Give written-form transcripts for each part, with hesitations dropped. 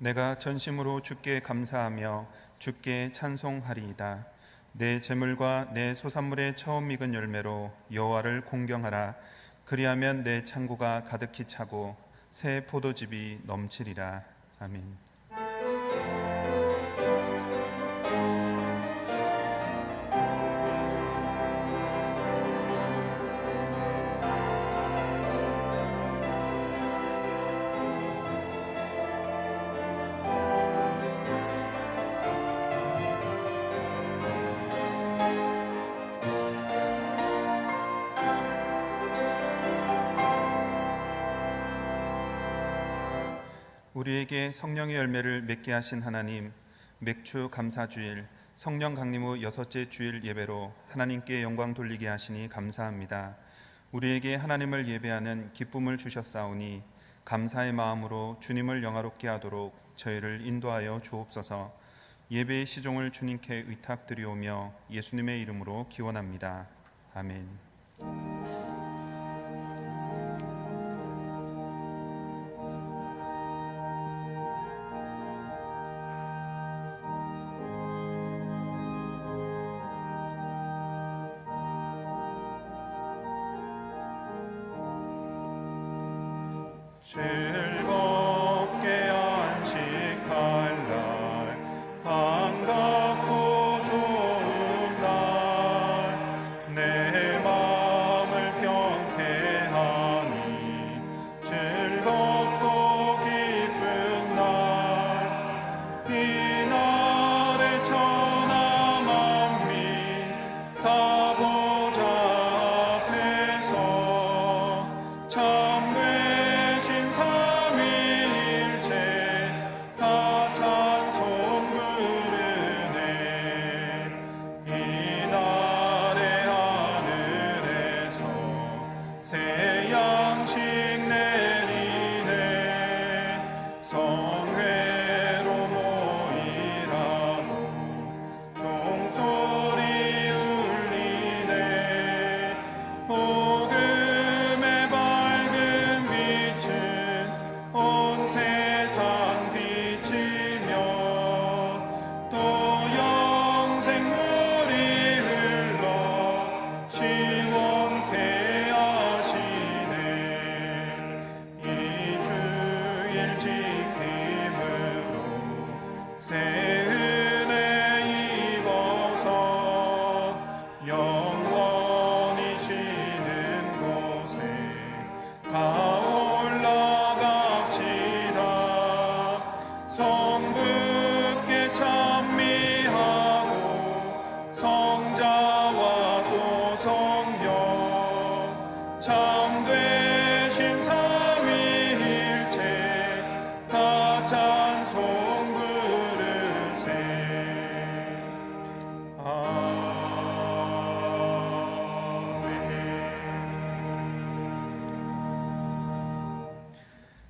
내가 전심으로 주께 감사하며 주께 찬송하리이다. 내 재물과 내 소산물의 처음 익은 열매로 여호와를 공경하라. 그리하면 내 창고가 가득히 차고 새 포도즙이 넘치리라. 아멘. 우리에게 성령의 열매를 맺게 하신 하나님, 맥주 감사주일 성령 강림 후 6째 주일 예배로 하나님께 영광 돌리게 하시니 감사합니다. 우리에게 하나님을 예배하는 기쁨을 주셨사오니 감사의 마음으로 주님을 영화롭게 하도록 저희를 인도하여 주옵소서. 예배의 시종을 주님께 의탁드리오며 예수님의 이름으로 기원합니다. 아멘. 즐겁게 안식할 날, 반갑고 좋은 날, 내 마음을 평쾌하니 즐겁고 기쁜 날, 이 날에 천하 만민 다 보좌 앞에서 참되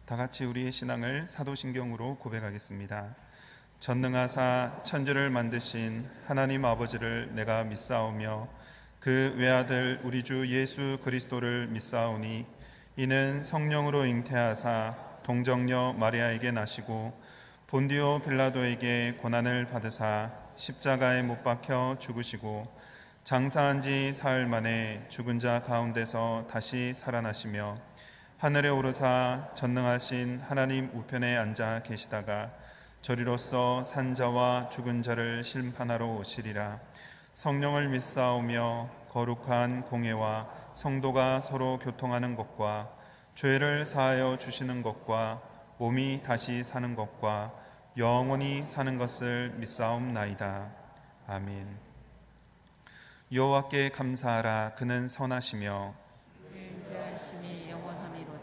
다 같이 우리의 신앙을 사도신경으로 고백하겠습니다. 전능하사 천지를 만드신 하나님 아버지를 내가 믿사오며 그 외아들 우리 주 예수 그리스도를 믿사오니 이는 성령으로 잉태하사 동정녀 마리아에게 나시고 본디오 빌라도에게 고난을 받으사 십자가에 못 박혀 죽으시고 장사한 지 사흘 만에 죽은 자 가운데서 다시 살아나시며 하늘에 오르사 전능하신 하나님 우편에 앉아 계시다가 저리로서 산자와 죽은 자를 심판하러 오시리라. 성령을 믿사오며 거룩한 공회와 성도가 서로 교통하는 것과 죄를 사하여 주시는 것과 몸이 다시 사는 것과 영원히 사는 것을 믿사옵나이다. 아멘. 여호와께 감사하라. 그는 선하시며 인자하심이 영원함이로다.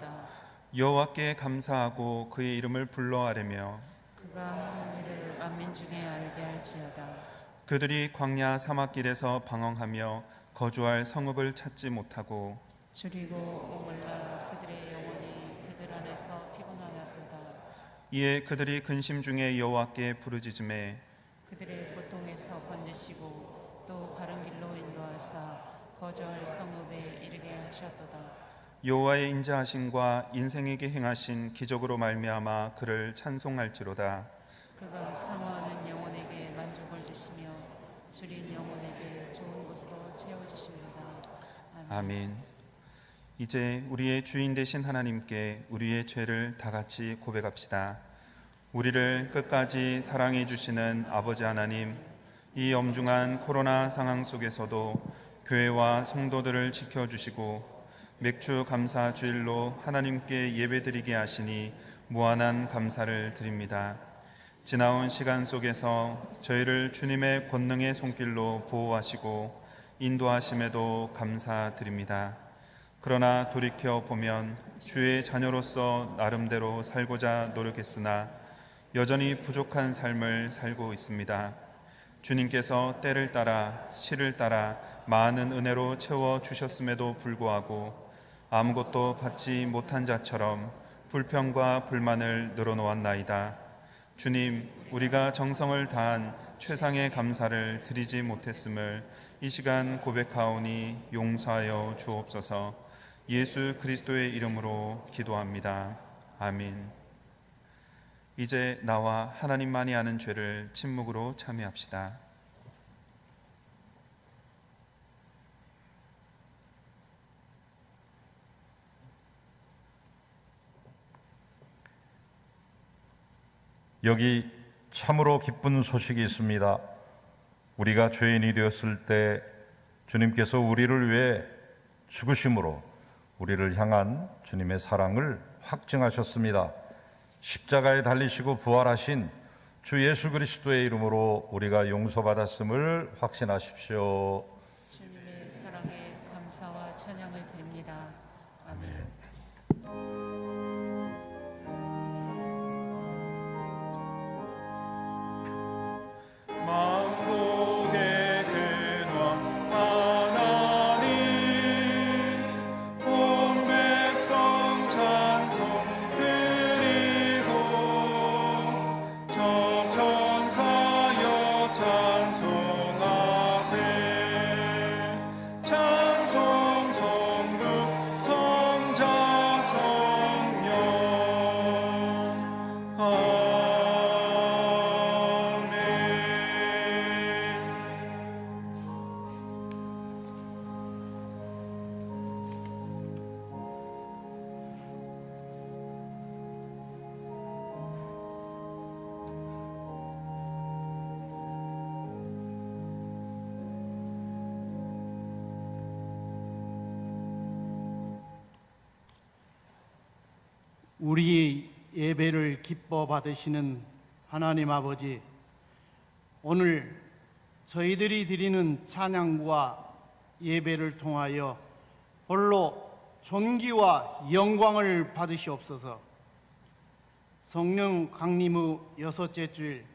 여호와께 감사하고 그의 이름을 불러아뢰며 그가 하는 일을 만민 중에 알게 할지어다. 그들이 광야 사막길에서 방황하며 거주할 성읍을 찾지 못하고 줄이고 오물라 그들의 영혼이 그들 안에서 피곤하였도다. 이에 그들이 근심 중에 여호와께 부르짖음에 그들의 고통에서 건지시고 또 바른 길로 인도하사 거주할 성읍에 이르게 하셨도다. 여호와의 인자하심과 인생에게 행하신 기적으로 말미암아 그를 찬송할지로다. 그가 사모하는 영혼에게 만족을 주시며 줄인 영혼에게 좋은 것으로 채워주십니다. 아멘. 이제 우리의 주인 되신 하나님께 우리의 죄를 다 같이 고백합시다. 우리를 끝까지 사랑해 주시는 아버지 하나님, 이 엄중한 코로나 상황 속에서도 교회와 성도들을 지켜주시고 맥주 감사 주일로 하나님께 예배드리게 하시니 무한한 감사를 드립니다. 지나온 시간 속에서 저희를 주님의 권능의 손길로 보호하시고 인도하심에도 감사드립니다. 그러나 돌이켜 보면 주의 자녀로서 나름대로 살고자 노력했으나 여전히 부족한 삶을 살고 있습니다. 주님께서 때를 따라 시를 따라 많은 은혜로 채워 주셨음에도 불구하고 아무것도 받지 못한 자처럼 불평과 불만을 늘어놓았나이다. 주님, 우리가 정성을 다한 최상의 감사를 드리지 못했음을 이 시간 고백하오니 용서하여 주옵소서. 예수 그리스도의 이름으로 기도합니다. 아멘. 이제 나와 하나님만이 아는 죄를 침묵으로 참여합시다. 여기 참으로 기쁜 소식이 있습니다. 우리가 죄인이 되었을 때 주님께서 우리를 위해 죽으심으로 우리를 향한 주님의 사랑을 확증하셨습니다. 십자가에 달리시고 부활하신 주 예수 그리스도의 이름으로 우리가 용서받았음을 확신하십시오. 주님의 사랑에 감사와 찬양을 드립니다. 아멘. 만국의 근원 하나님, 온 백성 찬송 드리고 천사여 찬송하세. 찬송 성부 성자 성령. 아멘. 우리의 예배를 기뻐 받으시는 하나님 아버지, 오늘 저희들이 드리는 찬양과 예배를 통하여 홀로 존귀와 영광을 받으시옵소서. 성령 강림의 여섯째 주일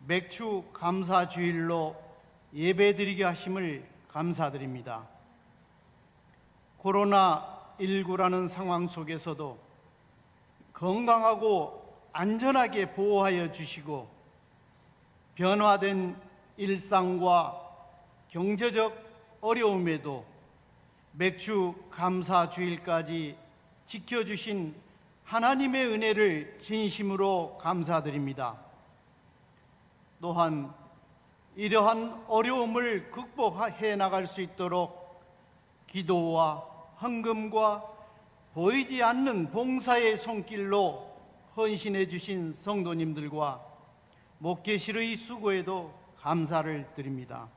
맥주 감사 주일로 예배드리게 하심을 감사드립니다. 코로나19라는 상황 속에서도 건강하고 안전하게 보호하여 주시고 변화된 일상과 경제적 어려움에도 맥주 감사 주일까지 지켜주신 하나님의 은혜를 진심으로 감사드립니다. 또한 이러한 어려움을 극복해 나갈 수 있도록 기도와 헌금과 보이지 않는 봉사의 손길로 헌신해 주신 성도님들과 목회실의 수고에도 감사를 드립니다.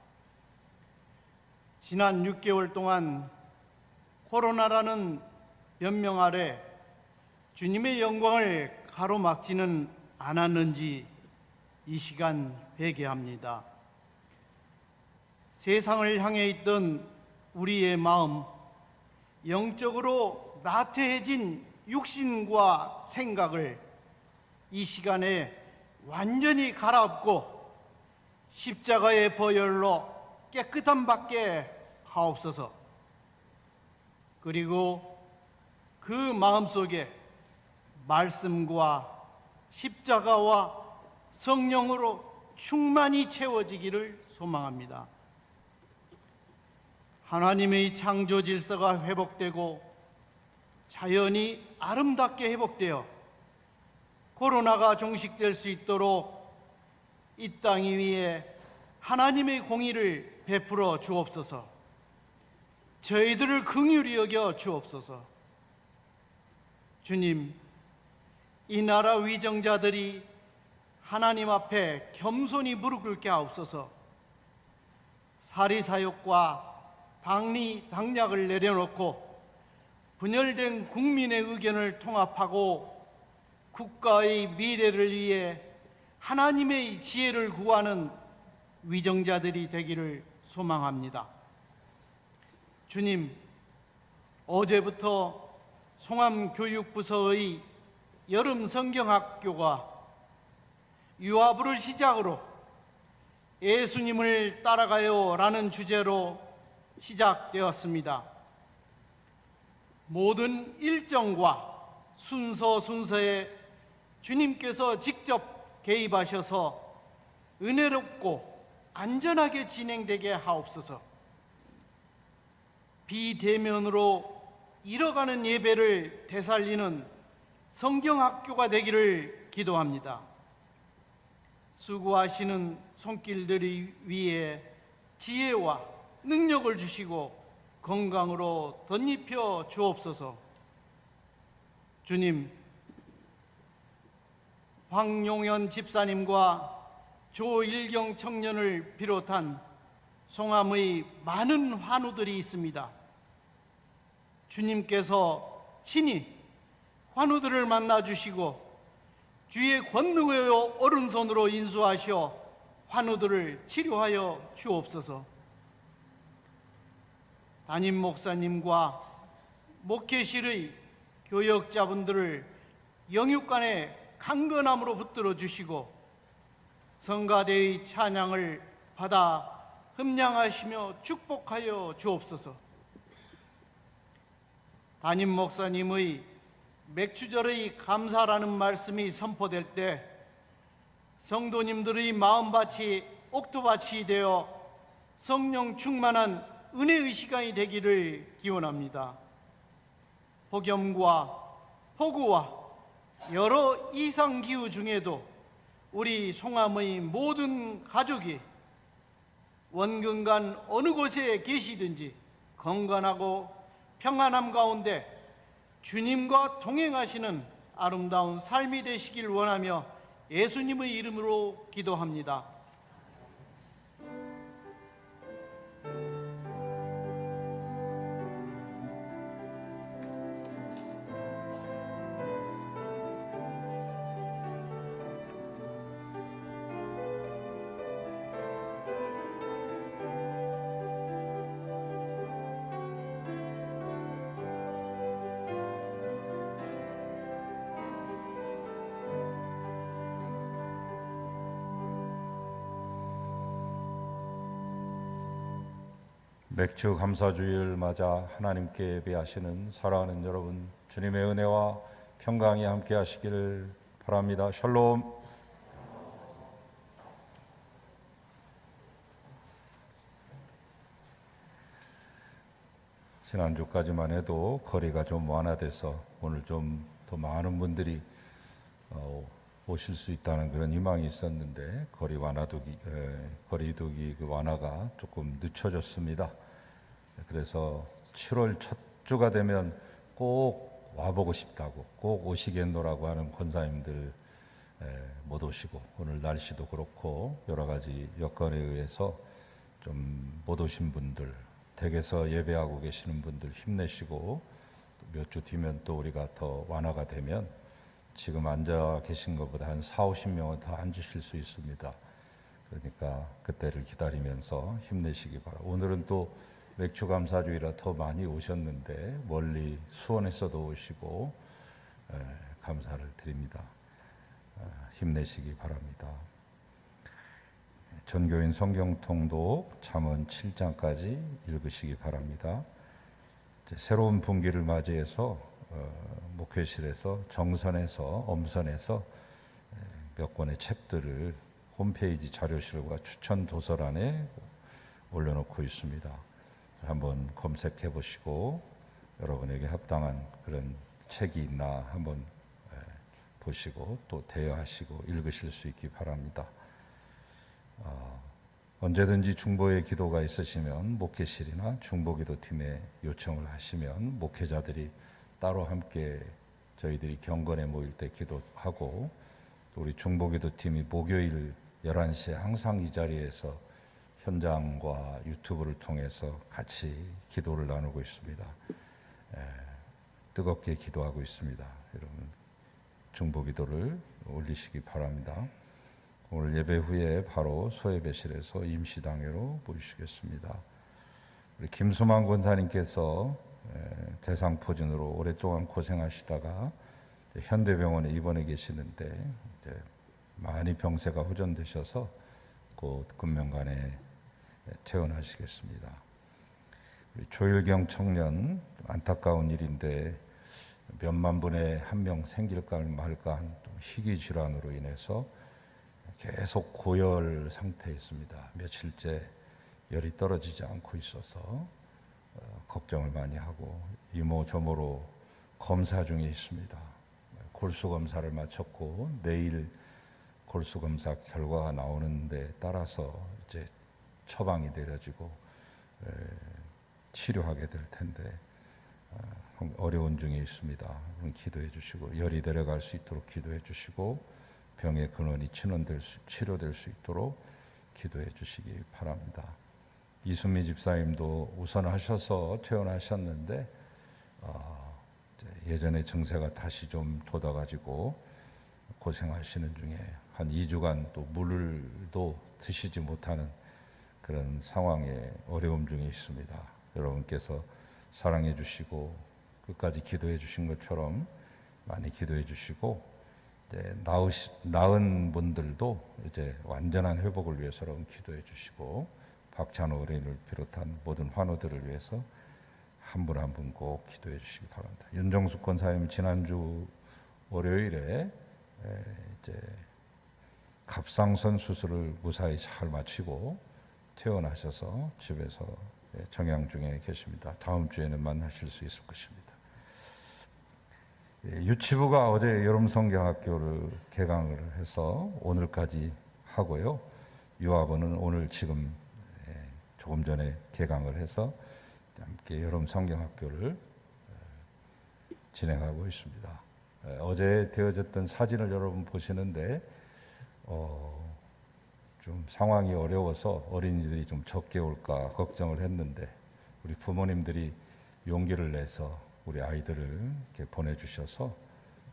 지난 6개월 동안 코로나라는 변명 아래 주님의 영광을 가로막지는 않았는지 이 시간 회개합니다. 세상을 향해 있던 우리의 마음, 영적으로 나태해진 육신과 생각을 이 시간에 완전히 갈아엎고 십자가의 보혈로 깨끗함 받게 하옵소서. 그리고 그 마음속에 말씀과 십자가와 성령으로 충만히 채워지기를 소망합니다. 하나님의 창조 질서가 회복되고 자연이 아름답게 회복되어 코로나가 종식될 수 있도록 이 땅 위에 하나님의 공의를 베풀어 주옵소서. 저희들을 긍휼히 여겨 주옵소서. 주님, 이 나라 위정자들이 하나님 앞에 겸손히 무릎 꿇게 하옵소서. 사리사욕과 당리당략을 내려놓고 분열된 국민의 의견을 통합하고 국가의 미래를 위해 하나님의 지혜를 구하는 위정자들이 되기를 소망합니다. 주님, 어제부터 송암교육부서의 여름 성경학교가 유아부를 시작으로 예수님을 따라가요 라는 주제로 시작되었습니다. 모든 일정과 순서에 주님께서 직접 개입하셔서 은혜롭고 안전하게 진행되게 하옵소서. 비대면으로 이뤄가는 예배를 되살리는 성경학교가 되기를 기도합니다. 수고하시는 손길들이 위에 지혜와 능력을 주시고 건강으로 덧입혀 주옵소서. 주님, 황용현 집사님과 조일경 청년을 비롯한 송암의 많은 환우들이 있습니다. 주님께서 친히 환우들을 만나 주시고 주의 권능의 오른손으로 인수하셔 환우들을 치료하여 주옵소서. 담임 목사님과 목회실의 교역자분들을 영육간에 강건함으로 붙들어 주시고 성가대의 찬양을 받아 흠량하시며 축복하여 주옵소서. 담임 목사님의 맥주절의 감사라는 말씀이 선포될 때 성도님들의 마음밭이 옥토밭이 되어 성령 충만한 은혜의 시간이 되기를 기원합니다. 폭염과 폭우와 여러 이상기후 중에도 우리 송암의 모든 가족이 원근간 어느 곳에 계시든지 건강하고 평안함 가운데 주님과 동행하시는 아름다운 삶이 되시길 원하며 예수님의 이름으로 기도합니다. 맥주 감사주의를 맞아 하나님께 예배하시는 사랑하는 여러분, 주님의 은혜와 평강이 함께 하시기를 바랍니다. 샬롬. 지난주까지만 해도 거리가 좀 완화돼서 오늘 좀 더 많은 분들이 오실 수 있다는 그런 희망이 있었는데 거리두기 그 완화가 조금 늦춰졌습니다. 그래서 7월 첫 주가 되면 꼭 와보고 싶다고, 꼭 오시겠노라고 하는 권사님들 못 오시고, 오늘 날씨도 그렇고 여러 가지 여건에 의해서 좀 못 오신 분들, 댁에서 예배하고 계시는 분들 힘내시고, 몇 주 뒤면 또 우리가 더 완화가 되면 지금 앉아 계신 것보다 한 40-50명은 더 앉으실 수 있습니다. 그러니까 그때를 기다리면서 힘내시기 바랍니다. 오늘은 또 맥주 감사주의라 더 많이 오셨는데 멀리 수원에서도 오시고 감사를 드립니다. 힘내시기 바랍니다. 전교인 성경통독 잠언 7장까지 읽으시기 바랍니다. 새로운 분기를 맞이해서 목회실에서 정선에서 엄선해서 몇 권의 책들을 홈페이지 자료실과 추천 도서란에 올려놓고 있습니다. 한번 검색해 보시고 여러분에게 합당한 그런 책이 있나 한번 보시고 또 대여하시고 읽으실 수 있기 바랍니다. 언제든지 중보의 기도가 있으시면 목회실이나 중보기도팀에 요청을 하시면 목회자들이 따로 함께 저희들이 경건에 모일 때 기도하고 또 우리 중보기도팀이 목요일 11시에 항상 이 자리에서 현장과 유튜브를 통해서 같이 기도를 나누고 있습니다. 뜨겁게 기도하고 있습니다. 여러분 중보기도를 올리시기 바랍니다. 오늘 예배 후에 바로 소예배실에서 임시당회로 모이시겠습니다. 우리 김수만 권사님께서 대상포진으로 오랫동안 고생하시다가 현대병원에 입원해 계시는데 이제 많이 병세가 호전되셔서 곧 금명간에 퇴원하시겠습니다. 우리 조일경 청년 안타까운 일인데 몇만 분의 한 명 생길까 말까 한 희귀 질환으로 인해서 계속 고열 상태에 있습니다. 며칠째 열이 떨어지지 않고 있어서 걱정을 많이 하고 이모저모로 검사 중에 있습니다. 골수 검사를 마쳤고 내일 골수 검사 결과가 나오는 데 따라서 이제 처방이 내려지고 치료하게 될 텐데 어려운 중에 있습니다. 기도해 주시고 열이 내려갈 수 있도록 기도해 주시고 병의 근원이 치료될 수 있도록 기도해 주시기 바랍니다. 이순미 집사님도 우선하셔서 퇴원하셨는데 예전에 증세가 다시 좀 돋아가지고 고생하시는 중에 한 2주간 또 물도 드시지 못하는 그런 상황에 어려움 중에 있습니다. 여러분께서 사랑해 주시고 끝까지 기도해 주신 것처럼 많이 기도해 주시고 이제 나은 분들도 이제 완전한 회복을 위해서 여러분 기도해 주시고 박찬호 어린이를 비롯한 모든 환우들을 위해서 한 분 한 분 꼭 기도해 주시기 바랍니다. 윤정숙 권사님 지난주 월요일에 이제 갑상선 수술을 무사히 잘 마치고 퇴원하셔서 집에서 정양 중에 계십니다. 다음 주에는 만나실 수 있을 것입니다. 유치부가 어제 여름성경학교를 개강을 해서 오늘까지 하고요. 유아부는 오늘 지금 조금 전에 개강을 해서 함께 여름성경학교를 진행하고 있습니다. 어제 되어졌던 사진을 여러분 보시는데 좀 상황이 어려워서 어린이들이 좀 적게 올까 걱정을 했는데 우리 부모님들이 용기를 내서 우리 아이들을 이렇게 보내주셔서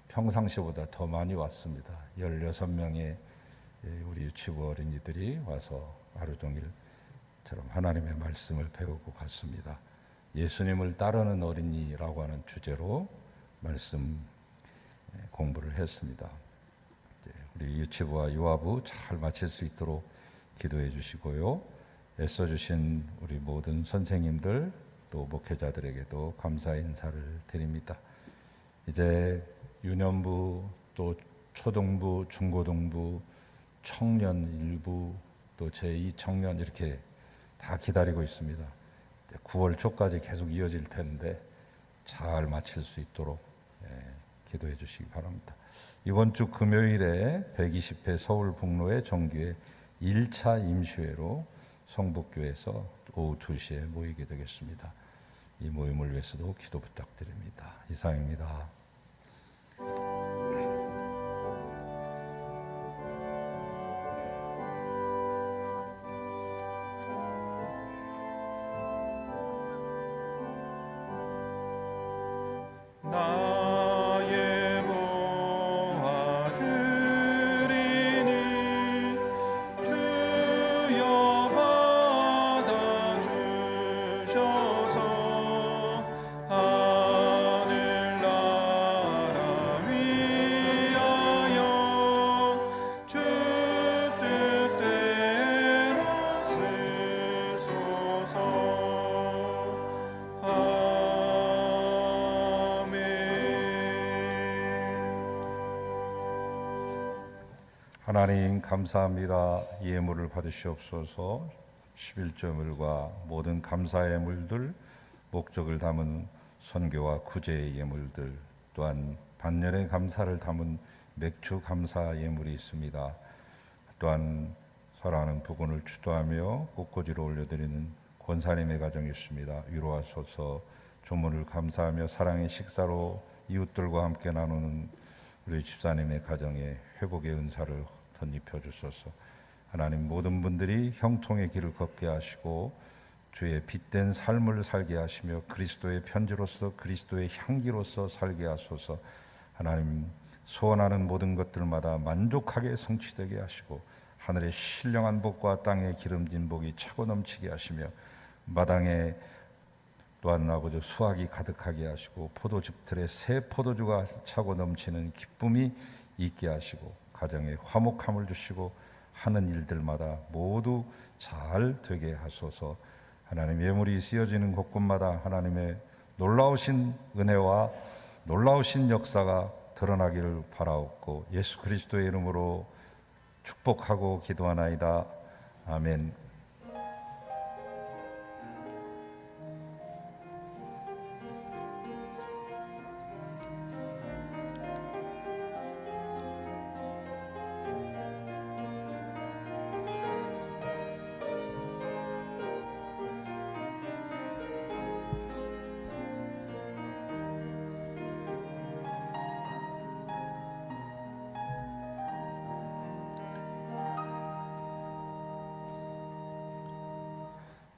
평상시보다 더 많이 왔습니다. 16명의 우리 유치부 어린이들이 와서 하루 종일처럼 하나님의 말씀을 배우고 갔습니다. 예수님을 따르는 어린이라고 하는 주제로 말씀 공부를 했습니다. 우리 유치부와 유아부 잘 마칠 수 있도록 기도해 주시고요. 애써주신 우리 모든 선생님들 또 목회자들에게도 감사의 인사를 드립니다. 이제 유년부 또 초등부, 중고등부, 청년 일부 또 제2청년 이렇게 다 기다리고 있습니다. 9월 초까지 계속 이어질 텐데 잘 마칠 수 있도록 기도해 주시기 바랍니다. 이번 주 금요일에 120회 서울북로의 정규회 1차 임시회로 성북교에서 오후 2시에 모이게 되겠습니다. 이 모임을 위해서도 기도 부탁드립니다. 이상입니다. 나의 보아드리니 주여 받아주셔서 하늘나라 위하여 주 뜻대로 쓰소서. 하나님 감사합니다. 예물을 받으시옵소서. 11조 물과 모든 감사의 물들 목적을 담은 선교와 구제의 예물들, 또한 반년의 감사를 담은 맥주 감사 예물이 있습니다. 또한 사랑하는 부군을 추도하며 꽃꽂이로 올려드리는 권사님의 가정이 있습니다. 위로하소서. 조문을 감사하며 사랑의 식사로 이웃들과 함께 나누는 우리 집사님의 가정에 회복의 은사를 덧입혀 주소서. 하나님, 모든 분들이 형통의 길을 걷게 하시고 주의 빛된 삶을 살게 하시며 그리스도의 편지로서 그리스도의 향기로서 살게 하소서. 하나님, 소원하는 모든 것들마다 만족하게 성취되게 하시고 하늘의 신령한 복과 땅의 기름진 복이 차고 넘치게 하시며 마당에 또한 아버지 수확이 가득하게 하시고 포도즙틀에 새 포도주가 차고 넘치는 기쁨이 있게 하시고 가정에 화목함을 주시고 하는 일들마다 모두 잘 되게 하소서. 하나님, 예물이 쓰여지는 곳곳마다 하나님의 놀라우신 은혜와 놀라우신 역사가 드러나기를 바라옵고 예수 그리스도의 이름으로 축복하고 기도하나이다. 아멘.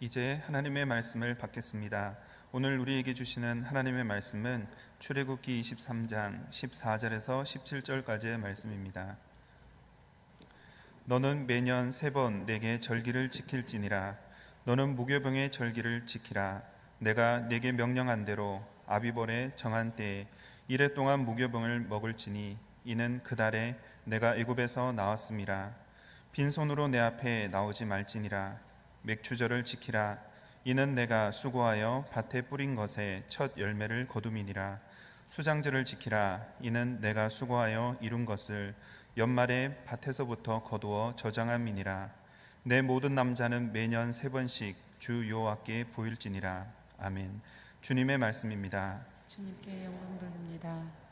이제 하나님의 말씀을 받겠습니다. 오늘 우리에게 주시는 하나님의 말씀은 출애굽기 23장 14절에서 17절까지의 말씀입니다. 너는 매년 3번 내게 절기를 지킬지니라. 너는 무교병의 절기를 지키라. 내가 내게 명령한 대로 아비벌의 정한 때에 이래 동안 무교병을 먹을지니 이는 그 달에 내가 애굽에서 나왔음이라. 빈손으로 내 앞에 나오지 말지니라. 맥추절을 지키라. 이는 내가 수고하여 밭에 뿌린 것에 첫 열매를 거둠이니라. 수장절을 지키라. 이는 내가 수고하여 이룬 것을 연말에 밭에서부터 거두어 저장함이니라. 내 모든 남자는 매년 3번씩 주 여호와께 보일지니라. 아멘. 주님의 말씀입니다. 주님께 영광 돌립니다.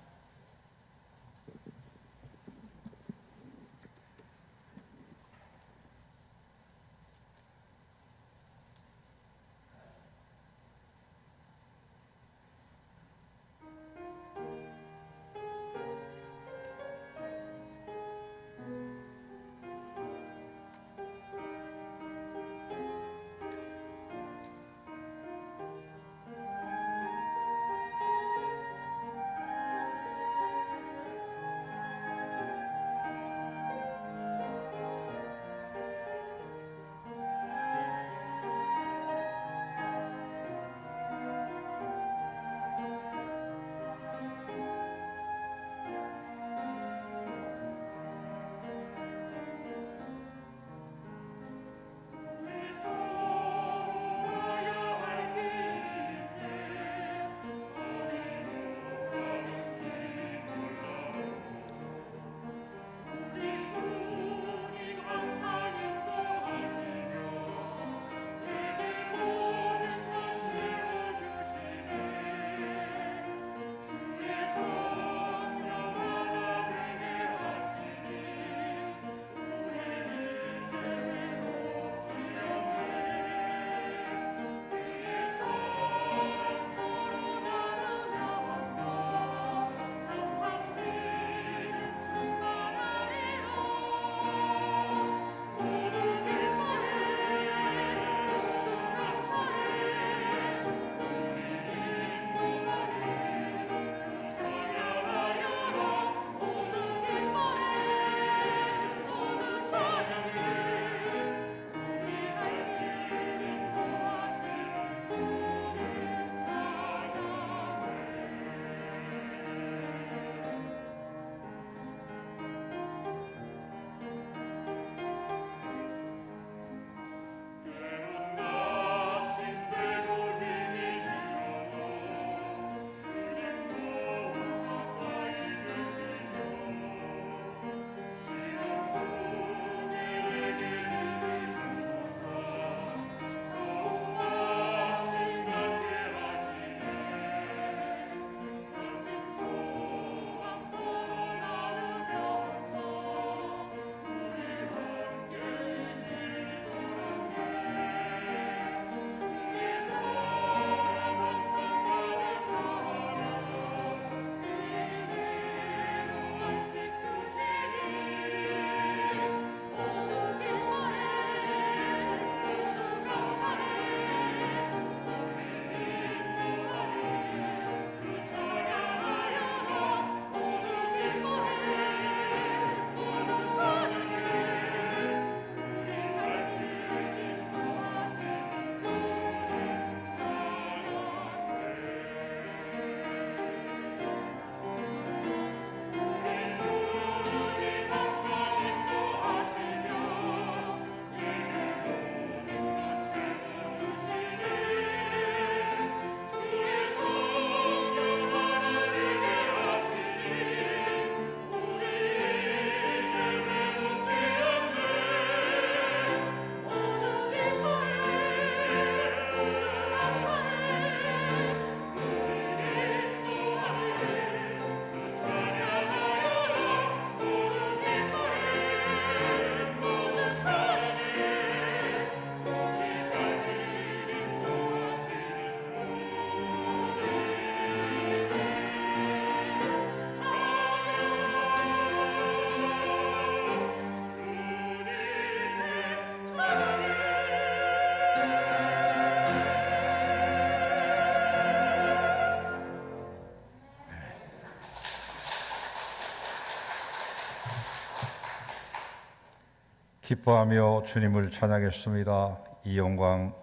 기뻐하며 주님을 찬양했습니다. 이 영광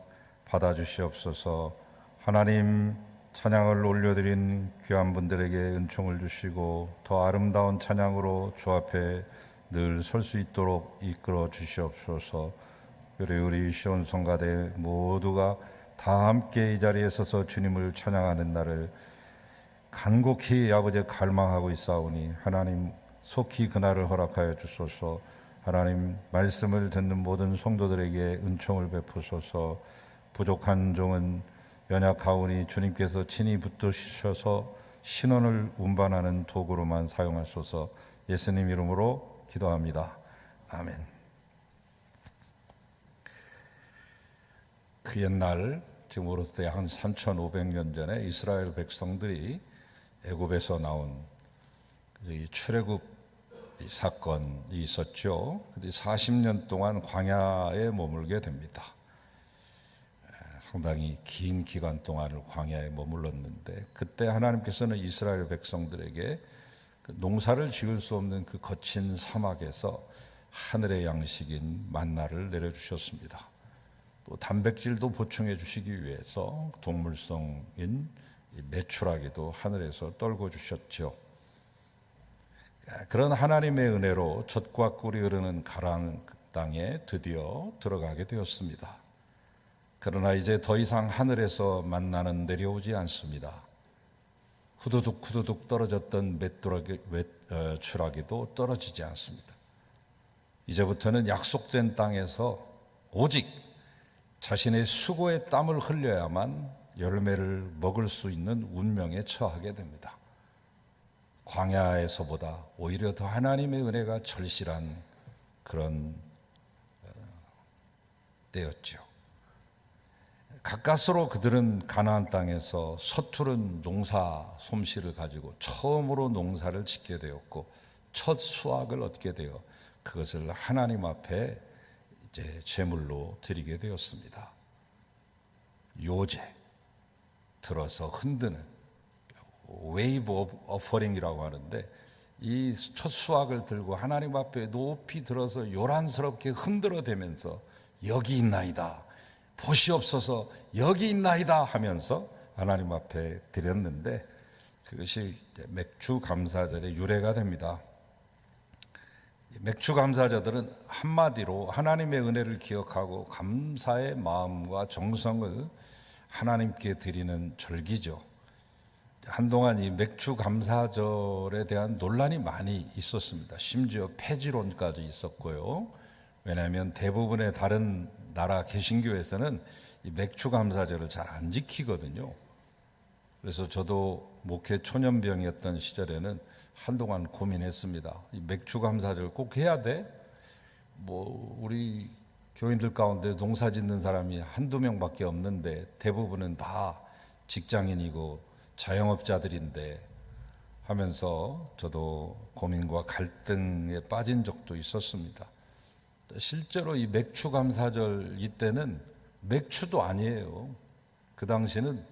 받아주시옵소서. 하나님, 찬양을 올려드린 귀한 분들에게 은총을 주시고 더 아름다운 찬양으로 주 앞에 늘 설 수 있도록 이끌어 주시옵소서. 그리고 우리 시온 성가대 모두가 다 함께 이 자리에 서서 주님을 찬양하는 날을 간곡히 아버지 갈망하고 있사오니 하나님 속히 그날을 허락하여 주소서. 하나님 말씀을 듣는 모든 성도들에게 은총을 베푸소서. 부족한 종은 연약하오니 주님께서 친히 붙드셔서 신원을 운반하는 도구로만 사용하소서. 예수님 이름으로 기도합니다. 아멘. 그 옛날 지금으로부터 한 3,500년 전에 이스라엘 백성들이 애굽에서 나온 이 출애굽 사건이 있었죠. 40년 동안 광야에 머물게 됩니다. 상당히 긴 기간 동안을 광야에 머물렀는데 그때 하나님께서는 이스라엘 백성들에게 농사를 지을 수 없는 그 거친 사막에서 하늘의 양식인 만나를 내려주셨습니다. 또 단백질도 보충해 주시기 위해서 동물성인 메추라기도 하늘에서 떨궈 주셨죠. 그런 하나님의 은혜로 젖과 꿀이 흐르는 가나안 땅에 드디어 들어가게 되었습니다. 그러나 이제 더 이상 하늘에서 만나는 내려오지 않습니다. 후두둑 후두둑 떨어졌던 메추라기도 떨어지지 않습니다. 이제부터는 약속된 땅에서 오직 자신의 수고의 땀을 흘려야만 열매를 먹을 수 있는 운명에 처하게 됩니다. 광야에서보다 오히려 더 하나님의 은혜가 절실한 그런 때였죠. 가까스로 그들은 가나안 땅에서 서투른 농사 솜씨를 가지고 처음으로 농사를 짓게 되었고 첫 수확을 얻게 되어 그것을 하나님 앞에 이제 제물로 드리게 되었습니다. 요제, 들어서 흔드는 웨이브 어퍼링이라고 하는데 이 첫 수확을 들고 하나님 앞에 높이 들어서 요란스럽게 흔들어대면서 여기 있나이다, 보시옵소서 여기 있나이다 하면서 하나님 앞에 드렸는데 그것이 맥주 감사절의 유래가 됩니다. 맥주 감사자들은 한마디로 하나님의 은혜를 기억하고 감사의 마음과 정성을 하나님께 드리는 절기죠. 한동안 이 맥주 감사절에 대한 논란이 많이 있었습니다. 심지어 폐지론까지 있었고요. 왜냐하면 대부분의 다른 나라 개신교에서는 이 맥주 감사절을 잘 안 지키거든요. 그래서 저도 목회 초년병이었던 시절에는 한동안 고민했습니다. 이 맥주 감사절 꼭 해야 돼? 우리 교인들 가운데 농사 짓는 사람이 한두 명밖에 없는데 대부분은 다 직장인이고 자영업자들인데 하면서 저도 고민과 갈등에 빠진 적도 있었습니다. 실제로 이 맥주 감사절 이때는 맥주도 아니에요. 그 당시는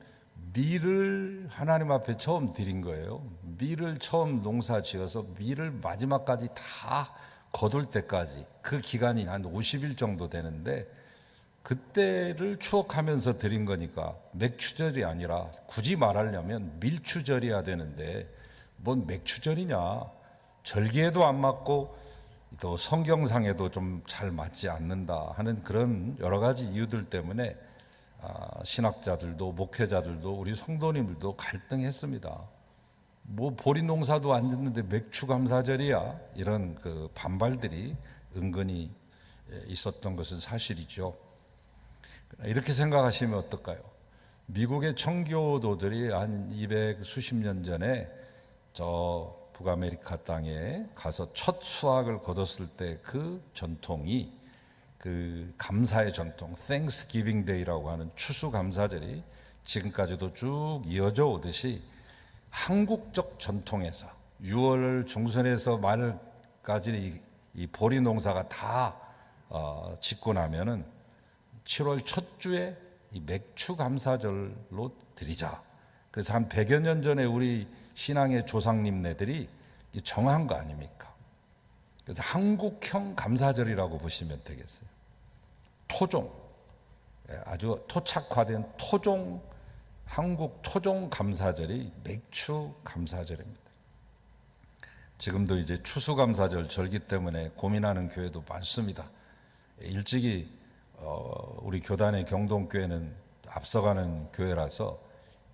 밀을 하나님 앞에 처음 드린 거예요. 밀을 처음 농사 지어서 밀을 마지막까지 다 거둘 때까지 그 기간이 한 50일 정도 되는데 그때를 추억하면서 드린 거니까 맥추절이 아니라 굳이 말하려면 밀추절이어야 되는데 뭔 맥추절이냐. 절기에도 안 맞고 또 성경상에도 좀 잘 맞지 않는다 하는 그런 여러 가지 이유들 때문에 신학자들도 목회자들도 우리 성도님들도 갈등했습니다. 보리 농사도 안 짓는데 맥추 감사절이야, 이런 그 반발들이 은근히 있었던 것은 사실이죠. 이렇게 생각하시면 어떨까요? 미국의 청교도들이 한 200 수십 년 전에 저 북아메리카 땅에 가서 첫 수확을 거뒀을 때 그 전통이, 그 감사의 전통, Thanksgiving Day라고 하는 추수감사절이 지금까지도 쭉 이어져 오듯이 한국적 전통에서 6월 중순에서 말까지 이 보리 농사가 다 짓고 나면은 7월 첫 주에 이 맥추 감사절로 드리자. 그래서 한 100여 년 전에 우리 신앙의 조상님네들이 정한 거 아닙니까? 그래서 한국형 감사절이라고 보시면 되겠어요. 토종, 아주 토착화된 토종, 한국 토종 감사절이 맥추 감사절입니다. 지금도 이제 추수감사절 절기 때문에 고민하는 교회도 많습니다. 일찍이 우리 교단의 경동교회는 앞서가는 교회라서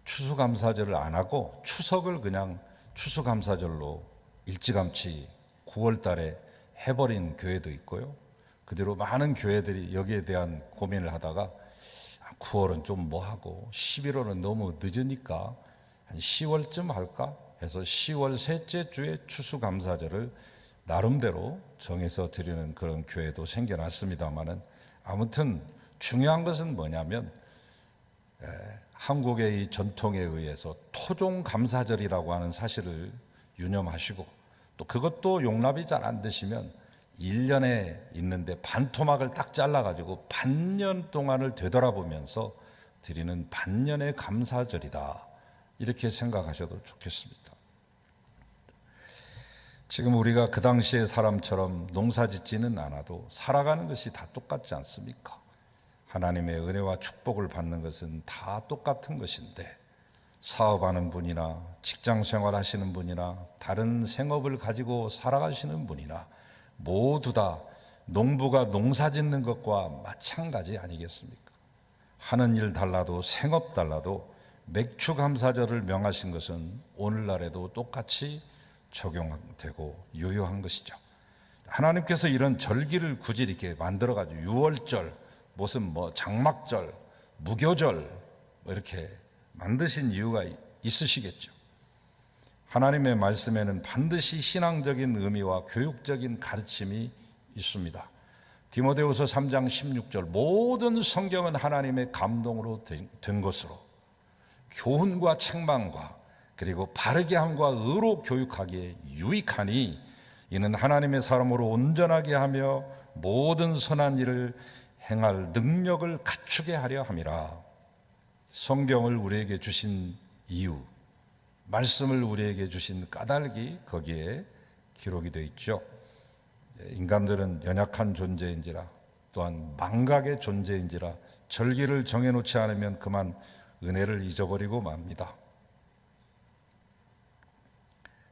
추수감사절을 안 하고 추석을 그냥 추수감사절로 일찌감치 9월 달에 해버린 교회도 있고요. 그대로 많은 교회들이 여기에 대한 고민을 하다가 9월은 좀 뭐하고 11월은 너무 늦으니까 한 10월쯤 할까 해서 10월 셋째 주에 추수감사절을 나름대로 정해서 드리는 그런 교회도 생겨났습니다만은, 아무튼 중요한 것은 뭐냐면 한국의 이 전통에 의해서 토종감사절이라고 하는 사실을 유념하시고, 또 그것도 용납이 잘 안 되시면 1년에 있는데 반토막을 딱 잘라가지고 반년 동안을 되돌아보면서 드리는 반년의 감사절이다, 이렇게 생각하셔도 좋겠습니다. 지금 우리가 그 당시의 사람처럼 농사 짓지는 않아도 살아가는 것이 다 똑같지 않습니까? 하나님의 은혜와 축복을 받는 것은 다 똑같은 것인데, 사업하는 분이나 직장 생활하시는 분이나 다른 생업을 가지고 살아가시는 분이나 모두 다 농부가 농사 짓는 것과 마찬가지 아니겠습니까? 하는 일 달라도 생업 달라도 맥추감사절을 명하신 것은 오늘날에도 똑같이 적용되고 유효한 것이죠. 하나님께서 이런 절기를 굳이 이렇게 만들어가지고 유월절, 무슨 뭐 장막절, 무교절 이렇게 만드신 이유가 있으시겠죠. 하나님의 말씀에는 반드시 신앙적인 의미와 교육적인 가르침이 있습니다. 디모데후서 3장 16절, 모든 성경은 하나님의 감동으로 된 것으로 교훈과 책망과 그리고 바르게 함과 의로 교육하기에 유익하니 이는 하나님의 사람으로 온전하게 하며 모든 선한 일을 행할 능력을 갖추게 하려 함이라. 성경을 우리에게 주신 이유, 말씀을 우리에게 주신 까닭이 거기에 기록이 되어 있죠. 인간들은 연약한 존재인지라 또한 망각의 존재인지라 절기를 정해놓지 않으면 그만 은혜를 잊어버리고 맙니다.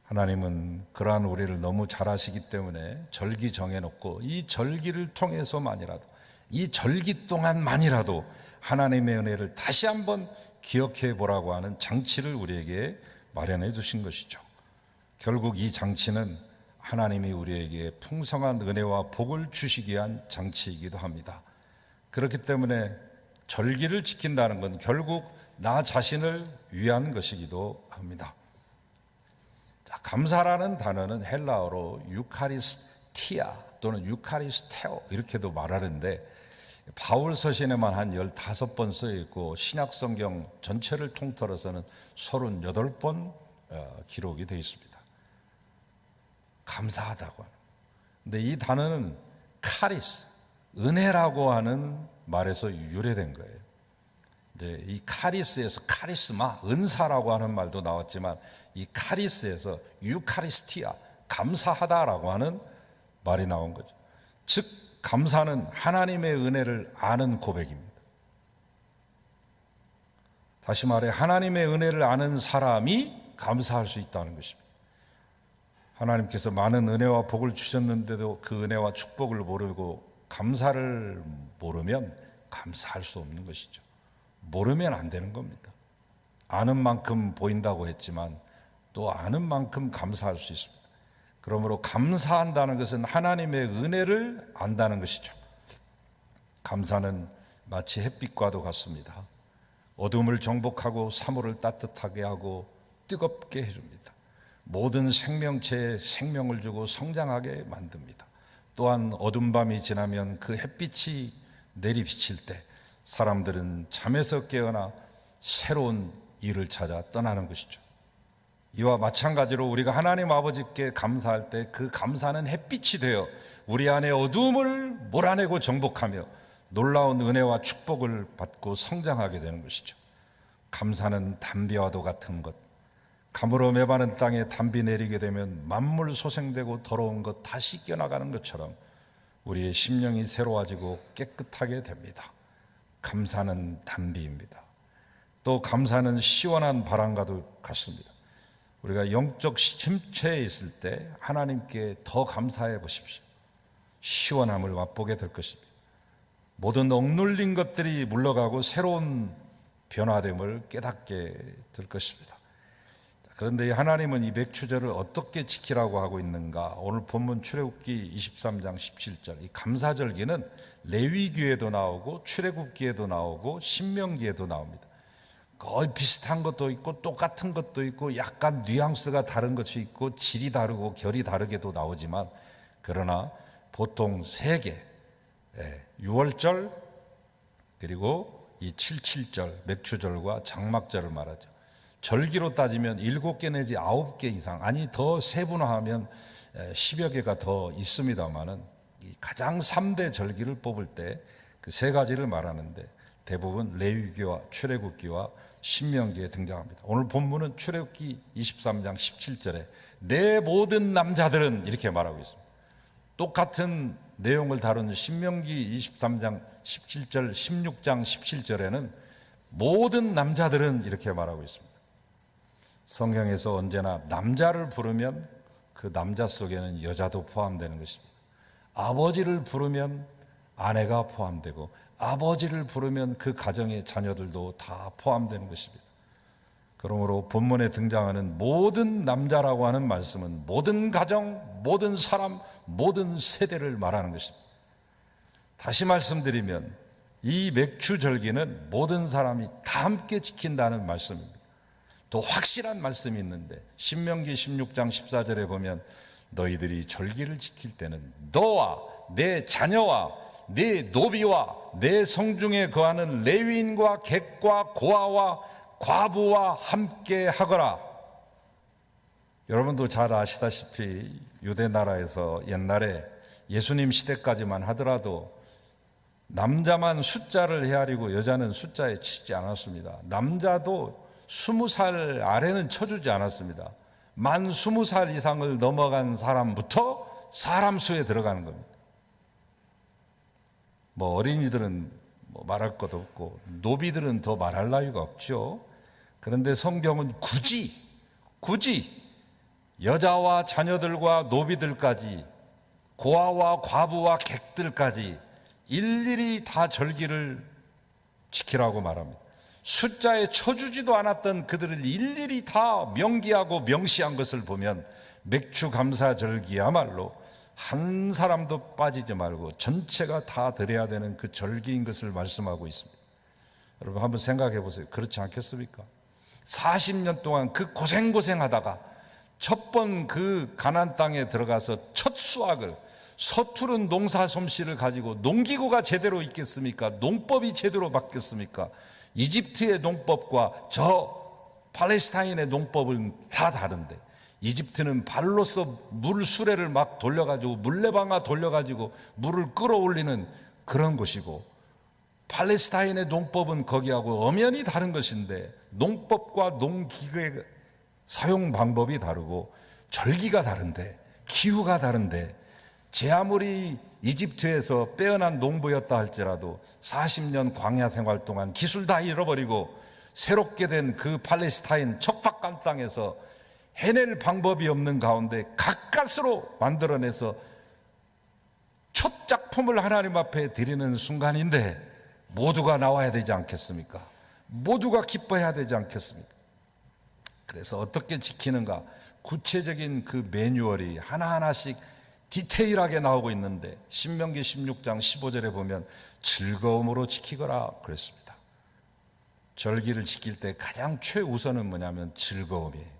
하나님은 그러한 우리를 너무 잘 아시기 때문에 절기 정해놓고 이 절기를 통해서만이라도, 이 절기 동안만이라도 하나님의 은혜를 다시 한번 기억해 보라고 하는 장치를 우리에게 마련해 주신 것이죠. 결국 이 장치는 하나님이 우리에게 풍성한 은혜와 복을 주시기 위한 장치이기도 합니다. 그렇기 때문에 절기를 지킨다는 건 결국 나 자신을 위한 것이기도 합니다. 자, 감사라는 단어는 헬라어로 유카리스티아 또는 유카리스테오 이렇게도 말하는데, 바울 서신에만 한 15번 쓰여 있고 신약 성경 전체를 통틀어서는 38번 기록이 되어 있습니다. 감사하다고 하는. 근데 이 단어는 카리스, 은혜라고 하는 말에서 유래된 거예요. 이제 이 카리스에서 카리스마, 은사라고 하는 말도 나왔지만 이 카리스에서 유카리스티아, 감사하다라고 하는 말이 나온 거죠. 즉 감사는 하나님의 은혜를 아는 고백입니다. 다시 말해 하나님의 은혜를 아는 사람이 감사할 수 있다는 것입니다. 하나님께서 많은 은혜와 복을 주셨는데도 그 은혜와 축복을 모르고 감사를 모르면 감사할 수 없는 것이죠. 모르면 안 되는 겁니다. 아는 만큼 보인다고 했지만 또 아는 만큼 감사할 수 있습니다. 그러므로 감사한다는 것은 하나님의 은혜를 안다는 것이죠. 감사는 마치 햇빛과도 같습니다. 어둠을 정복하고 사물을 따뜻하게 하고 뜨겁게 해줍니다. 모든 생명체에 생명을 주고 성장하게 만듭니다. 또한 어둠 밤이 지나면 그 햇빛이 내리비칠 때 사람들은 잠에서 깨어나 새로운 일을 찾아 떠나는 것이죠. 이와 마찬가지로 우리가 하나님 아버지께 감사할 때 그 감사는 햇빛이 되어 우리 안에 어두움을 몰아내고 정복하며 놀라운 은혜와 축복을 받고 성장하게 되는 것이죠. 감사는 담배와도 같은 것, 가물어 메바른 땅에 담비 내리게 되면 만물 소생되고 더러운 것 다 씻겨나가는 것처럼 우리의 심령이 새로워지고 깨끗하게 됩니다. 감사는 담비입니다. 또 감사는 시원한 바람과도 같습니다. 우리가 영적 침체에 있을 때 하나님께 더 감사해 보십시오. 시원함을 맛보게 될 것입니다. 모든 억눌린 것들이 물러가고 새로운 변화됨을 깨닫게 될 것입니다. 그런데 하나님은 이 맥추절을 어떻게 지키라고 하고 있는가? 오늘 본문 출애굽기 23장 17절, 이 감사절기는 레위기에도 나오고 출애굽기에도 나오고 신명기에도 나옵니다. 거의 비슷한 것도 있고 똑같은 것도 있고 약간 뉘앙스가 다른 것이 있고 질이 다르고 결이 다르게도 나오지만, 그러나 보통 세 개, 유월절 그리고 이 77절 맥추절과 장막절을 말하죠. 절기로 따지면 7개 내지 9개 이상, 아니 더 세분화하면 10여 개가 더 있습니다만은 가장 3대 절기를 뽑을 때 그 세 가지를 말하는데 대부분 레위기와 출애굽기와 신명기에 등장합니다. 오늘 본문은 출애굽기 23장 17절에 내 모든 남자들은 이렇게 말하고 있습니다. 똑같은 내용을 다룬 신명기 23장 17절, 16장 17절에는 모든 남자들은 이렇게 말하고 있습니다. 성경에서 언제나 남자를 부르면 그 남자 속에는 여자도 포함되는 것입니다. 아버지를 부르면 아내가 포함되고, 아버지를 부르면 그 가정의 자녀들도 다 포함되는 것입니다. 그러므로 본문에 등장하는 모든 남자라고 하는 말씀은 모든 가정, 모든 사람, 모든 세대를 말하는 것입니다. 다시 말씀드리면 이 맥추절기는 모든 사람이 다 함께 지킨다는 말씀입니다. 또 확실한 말씀이 있는데 신명기 16장 14절에 보면 너희들이 절기를 지킬 때는 너와 내 자녀와 네 노비와 내 성중에 거하는 레위인과 객과 고아와 과부와 함께 하거라. 여러분도 잘 아시다시피 유대 나라에서 옛날에 예수님 시대까지만 하더라도 남자만 숫자를 헤아리고 여자는 숫자에 치지 않았습니다. 남자도 20살 아래는 쳐주지 않았습니다. 만 20살 이상을 넘어간 사람부터 사람 수에 들어가는 겁니다. 뭐 어린이들은 뭐 말할 것도 없고 노비들은 더 말할 나위가 없죠. 그런데 성경은 굳이 여자와 자녀들과 노비들까지, 고아와 과부와 객들까지 일일이 다 절기를 지키라고 말합니다. 숫자에 쳐주지도 않았던 그들을 일일이 다 명기하고 명시한 것을 보면 맥추감사절기야말로 한 사람도 빠지지 말고 전체가 다 드려야 되는 그 절기인 것을 말씀하고 있습니다. 여러분 한번 생각해 보세요. 그렇지 않겠습니까? 40년 동안 그 고생하다가 첫 번 그 가나안 땅에 들어가서 첫 수확을, 서투른 농사 솜씨를 가지고 농기구가 제대로 있겠습니까? 농법이 제대로 맞겠습니까? 이집트의 농법과 저 팔레스타인의 농법은 다 다른데, 이집트는 발로서 물 수레를 막 돌려가지고 물레방아 돌려가지고 물을 끌어올리는 그런 곳이고, 팔레스타인의 농법은 거기하고 엄연히 다른 것인데 농법과 농기구의 사용 방법이 다르고 절기가 다른데 기후가 다른데, 제 아무리 이집트에서 빼어난 농부였다 할지라도 40년 광야 생활 동안 기술 다 잃어버리고 새롭게 된 그 팔레스타인 척박한 땅에서 해낼 방법이 없는 가운데 가까스로 만들어내서 첫 작품을 하나님 앞에 드리는 순간인데 모두가 나와야 되지 않겠습니까? 모두가 기뻐해야 되지 않겠습니까? 그래서 어떻게 지키는가, 구체적인 그 매뉴얼이 하나하나씩 디테일하게 나오고 있는데 신명기 16장 15절에 보면 즐거움으로 지키거라 그랬습니다. 절기를 지킬 때 가장 최우선은 뭐냐면 즐거움이에요.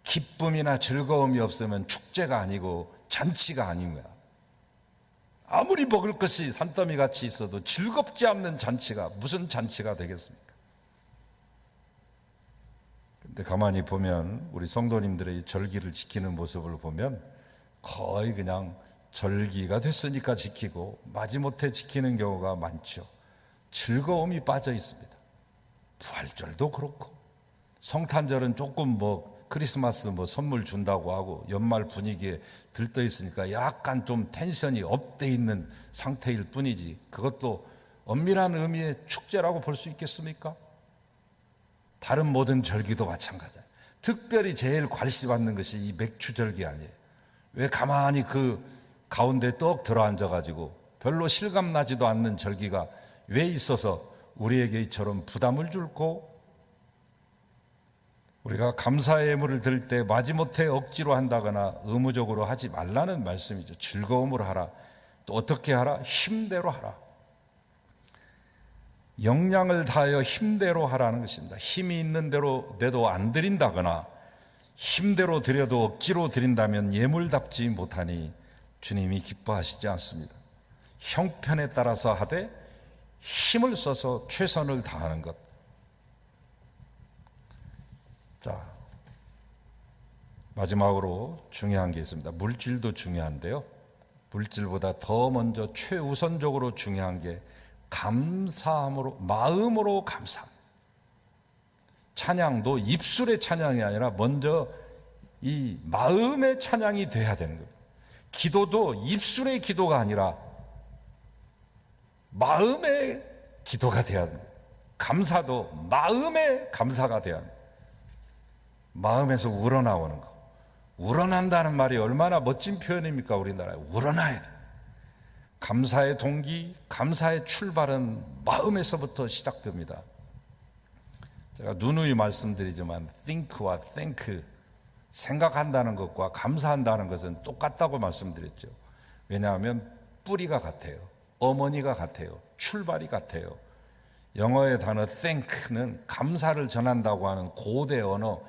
기쁨이나 즐거움이 없으면 축제가 아니고 잔치가 아닌 거야. 아무리 먹을 것이 산더미 같이 있어도 즐겁지 않는 잔치가 무슨 잔치가 되겠습니까? 근데 가만히 보면 우리 성도님들의 이 절기를 지키는 모습을 보면 거의 그냥 절기가 됐으니까 지키고 마지못해 지키는 경우가 많죠. 즐거움이 빠져 있습니다. 부활절도 그렇고 성탄절은 조금 뭐 크리스마스 뭐 선물 준다고 하고 연말 분위기에 들떠 있으니까 약간 좀 텐션이 업돼 있는 상태일 뿐이지, 그것도 엄밀한 의미의 축제라고 볼 수 있겠습니까? 다른 모든 절기도 마찬가지예요. 특별히 제일 관심받는 것이 이 맥추절기 아니에요. 왜 가만히 그 가운데 떡 들어앉아가지고 별로 실감나지도 않는 절기가 왜 있어서 우리에게 이처럼 부담을 줄고, 우리가 감사의 예물을 드릴 때 마지못해 억지로 한다거나 의무적으로 하지 말라는 말씀이죠. 즐거움으로 하라. 또 어떻게 하라? 힘대로 하라. 역량을 다하여 힘대로 하라는 것입니다. 힘이 있는 대로 내도 안 드린다거나 힘대로 드려도 억지로 드린다면 예물답지 못하니 주님이 기뻐하시지 않습니다. 형편에 따라서 하되 힘을 써서 최선을 다하는 것. 자, 마지막으로 중요한 게 있습니다. 물질도 중요한데요, 물질보다 더 먼저 최우선적으로 중요한 게 감사함으로, 마음으로 감사. 찬양도 입술의 찬양이 아니라 먼저 이 마음의 찬양이 돼야 되는 겁니다. 기도도 입술의 기도가 아니라 마음의 기도가 돼야 됩니다. 감사도 마음의 감사가 돼야 합니다. 마음에서 우러나오는 거. 우러난다는 말이 얼마나 멋진 표현입니까? 우리나라에 우러나야 돼. 감사의 동기, 감사의 출발은 마음에서부터 시작됩니다. 제가 누누이 말씀드리지만 think와 thank, 생각한다는 것과 감사한다는 것은 똑같다고 말씀드렸죠. 왜냐하면 뿌리가 같아요. 어머니가 같아요. 출발이 같아요. 영어의 단어 thank는 감사를 전한다고 하는 고대 언어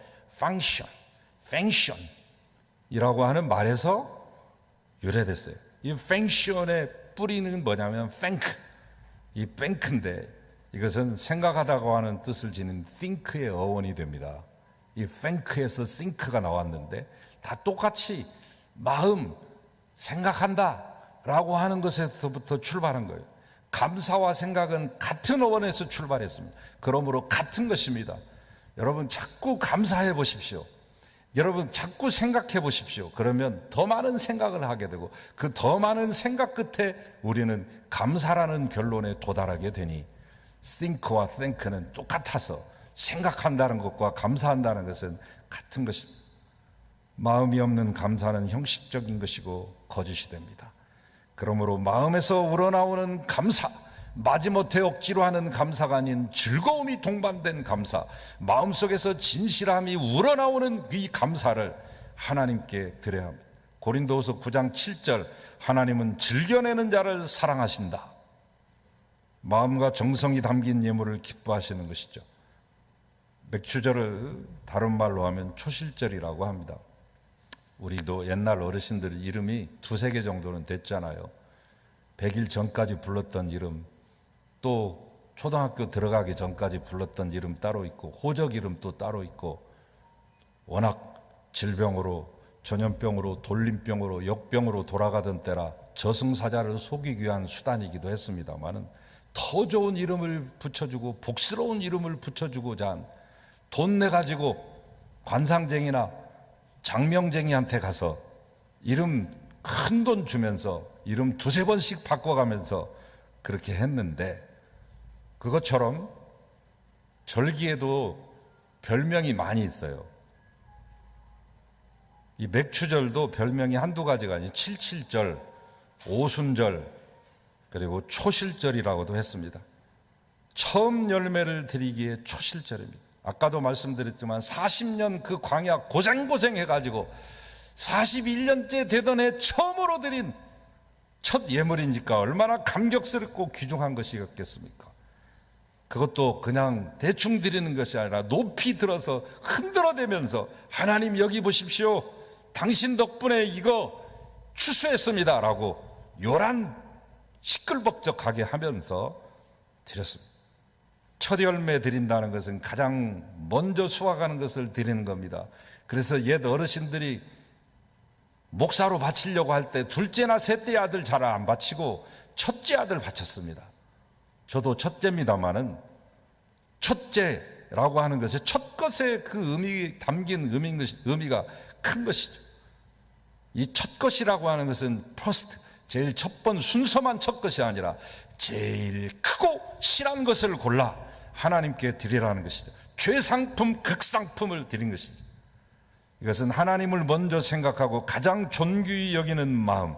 function이라고 하는 말에서 유래됐어요. 이 function의 뿌리는 뭐냐면 thank, 이 bank인데 이것은 생각하다고 하는 뜻을 지닌 think의 어원이 됩니다. 이 thank에서 think가 나왔는데 다 똑같이 마음, 생각한다 라고 하는 것에서부터 출발한 거예요. 감사와 생각은 같은 어원에서 출발했습니다. 그러므로 같은 것입니다. 여러분 자꾸 감사해 보십시오. 여러분 자꾸 생각해 보십시오. 그러면 더 많은 생각을 하게 되고 그 더 많은 생각 끝에 우리는 감사라는 결론에 도달하게 되니 think와 thank는 똑같아서 생각한다는 것과 감사한다는 것은 같은 것입니다. 마음이 없는 감사는 형식적인 것이고 거짓이 됩니다. 그러므로 마음에서 우러나오는 감사, 마지못해 억지로 하는 감사가 아닌 즐거움이 동반된 감사, 마음속에서 진실함이 우러나오는 이 감사를 하나님께 드려야 합니다. 고린도후서 9장 7절, 하나님은 즐겨내는 자를 사랑하신다. 마음과 정성이 담긴 예물을 기뻐하시는 것이죠. 맥추절을 다른 말로 하면 초실절이라고 합니다. 우리도 옛날 어르신들 이름이 두세 개 정도는 됐잖아요. 100일 전까지 불렀던 이름, 또 초등학교 들어가기 전까지 불렀던 이름 따로 있고 호적 이름도 따로 있고, 워낙 질병으로, 전염병으로, 돌림병으로, 역병으로 돌아가던 때라 저승사자를 속이기 위한 수단이기도 했습니다마는 더 좋은 이름을 붙여주고 복스러운 이름을 붙여주고자 한, 돈 내가지고 관상쟁이나 장명쟁이한테 가서 이름 큰 돈 주면서 이름 두세 번씩 바꿔가면서 그렇게 했는데, 그것처럼 절기에도 별명이 많이 있어요. 이 맥추절도 별명이 한두 가지가 아니에요. 칠칠절, 오순절, 그리고 초실절이라고도 했습니다. 처음 열매를 드리기에 초실절입니다. 아까도 말씀드렸지만 40년 그 광야 고생 해가지고 41년째 되던 해 처음으로 드린 첫 예물이니까 얼마나 감격스럽고 귀중한 것이었겠습니까? 그것도 그냥 대충 드리는 것이 아니라 높이 들어서 흔들어대면서 하나님 여기 보십시오, 당신 덕분에 이거 추수했습니다 라고 요란 시끌벅적하게 하면서 드렸습니다. 첫 열매 드린다는 것은 가장 먼저 수확하는 것을 드리는 겁니다. 그래서 옛 어르신들이 목사로 바치려고 할 때 둘째나 셋째 아들 잘 안 바치고 첫째 아들 바쳤습니다. 저도 첫째입니다마는 첫째 라고 하는 것에 첫 것에 그 담긴 의미가 큰 것이죠. 이 첫 것이라고 하는 것은 first, 제일 첫 번 순서만 첫 것이 아니라 제일 크고 실한 것을 골라 하나님께 드리라는 것이죠. 최상품, 극상품을 드린 것이죠. 이것은 하나님을 먼저 생각하고 가장 존귀히 여기는 마음,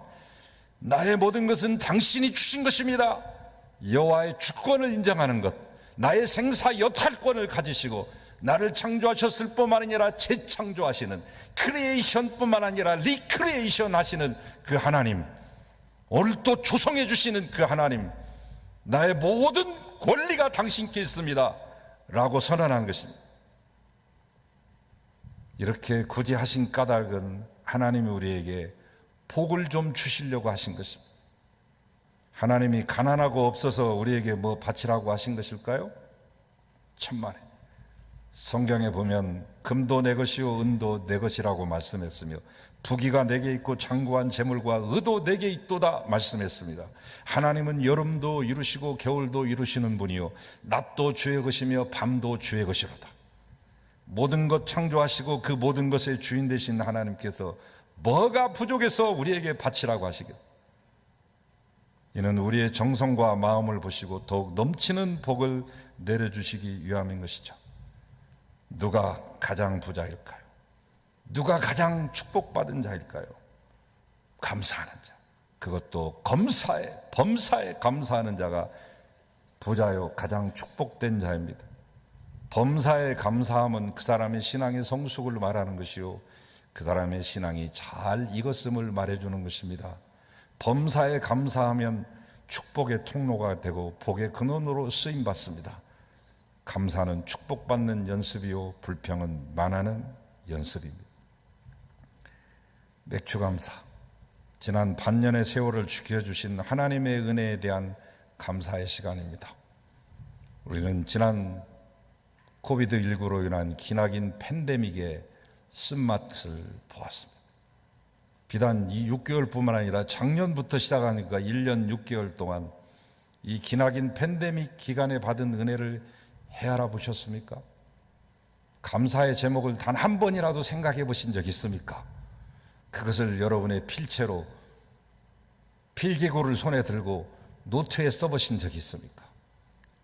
나의 모든 것은 당신이 주신 것입니다. 여호와의 주권을 인정하는 것, 나의 생사 여탈권을 가지시고 나를 창조하셨을 뿐만 아니라 재창조하시는, 크리에이션뿐만 아니라 리크리에이션 하시는 그 하나님, 오늘 또 조성해 주시는 그 하나님, 나의 모든 권리가 당신께 있습니다 라고 선언한 것입니다. 이렇게 굳이 하신 까닭은 하나님이 우리에게 복을 좀 주시려고 하신 것입니다. 하나님이 가난하고 없어서 우리에게 뭐 바치라고 하신 것일까요? 천만에. 성경에 보면 금도 내 것이요 은도 내 것이라고 말씀했으며 부귀가 내게 있고 장구한 재물과 의도 내게 있도다 말씀했습니다. 하나님은 여름도 이루시고 겨울도 이루시는 분이요 낮도 주의 것이며 밤도 주의 것이로다. 모든 것 창조하시고 그 모든 것의 주인 되신 하나님께서 뭐가 부족해서 우리에게 바치라고 하시겠어요? 이는 우리의 정성과 마음을 보시고 더욱 넘치는 복을 내려주시기 위함인 것이죠. 누가 가장 부자일까요? 누가 가장 축복받은 자일까요? 감사하는 자. 그것도 범사에 감사하는 자가 부자요 가장 축복된 자입니다. 범사에 감사함은 그 사람의 신앙의 성숙을 말하는 것이요 그 사람의 신앙이 잘 익었음을 말해주는 것입니다. 범사에 감사하면 축복의 통로가 되고 복의 근원으로 쓰임받습니다. 감사는 축복받는 연습이요 불평은 만하는 연습입니다. 맥주감사, 지난 반년의 세월을 지켜주신 하나님의 은혜에 대한 감사의 시간입니다. 우리는 지난 코비드19로 인한 기나긴 팬데믹의 쓴맛을 보았습니다. 비단 이 6개월뿐만 아니라 작년부터 시작하니까 1년 6개월 동안 이 기나긴 팬데믹 기간에 받은 은혜를 헤아려 보셨습니까? 감사의 제목을 단 한 번이라도 생각해 보신 적 있습니까? 그것을 여러분의 필체로 필기구를 손에 들고 노트에 써보신 적 있습니까?